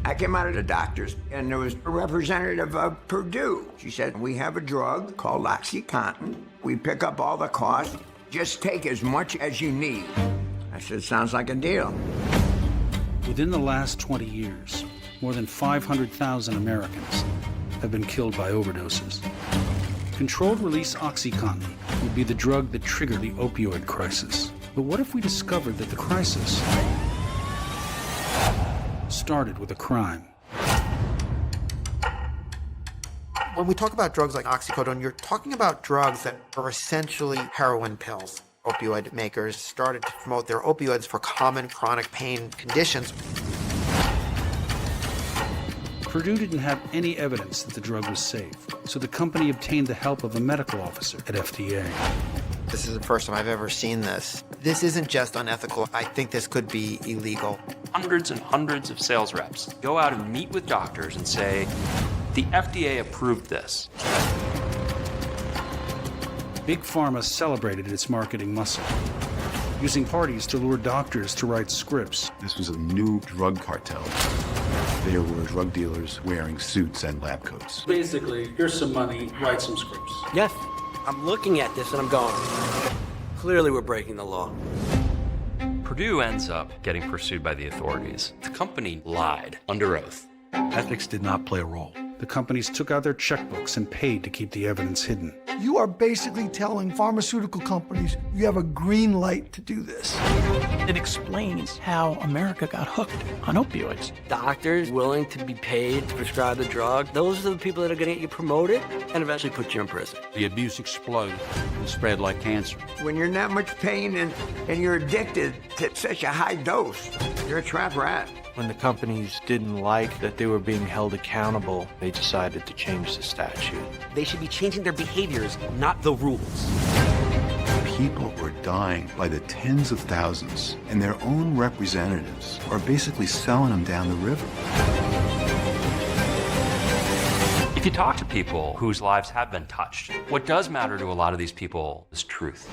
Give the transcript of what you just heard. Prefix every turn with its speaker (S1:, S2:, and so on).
S1: I came out of the doctors, and there was a representative of Purdue. She said, we have a drug called OxyContin. We pick up all the costs. Just take as much as you need. I said, sounds like a deal.
S2: Within the last 20 years, more than 500,000 Americans have been killed by overdoses. Controlled-release OxyContin would be the drug that triggered the opioid crisis. But what if we discovered that the crisis started with a crime?
S3: When we talk about drugs like oxycodone, you're talking about drugs that are essentially heroin pills. Opioid makers started to promote their opioids for common chronic pain conditions.
S2: Purdue didn't have any evidence that the drug was safe, so the company obtained the help of a medical officer at FDA.
S3: This is the first time I've ever seen this. This isn't just unethical. I think this could be illegal.
S4: Hundreds and hundreds of sales reps go out and meet with doctors and say, the FDA approved this.
S2: Big Pharma celebrated its marketing muscle, using parties to lure doctors to write scripts.
S5: This was a new drug cartel. There were drug dealers wearing suits and lab coats.
S2: Basically, here's some money, write some scripts.
S6: Yes, I'm looking at this and I'm going, clearly we're breaking the law.
S4: Purdue ends up getting pursued by the authorities. The company lied under oath.
S7: Ethics did not play a role.
S2: The companies took out their checkbooks and paid to keep the evidence hidden.
S8: You are basically telling pharmaceutical companies you have a green light to do this.
S9: It explains how America got hooked on opioids.
S6: Doctors willing to be paid to prescribe the drug, those are the people that are going to get you promoted and eventually put you in prison.
S7: The abuse exploded and spread like cancer.
S1: When you're in that much pain and you're addicted to such a high dose, you're a trap rat.
S10: When the companies didn't like that they were being held accountable, they decided to change the statute.
S6: They should be changing their behaviors, not the rules.
S5: People were dying by the tens of thousands, and their own representatives are basically selling them down the river.
S4: If you talk to people whose lives have been touched, what does matter to a lot of these people is truth.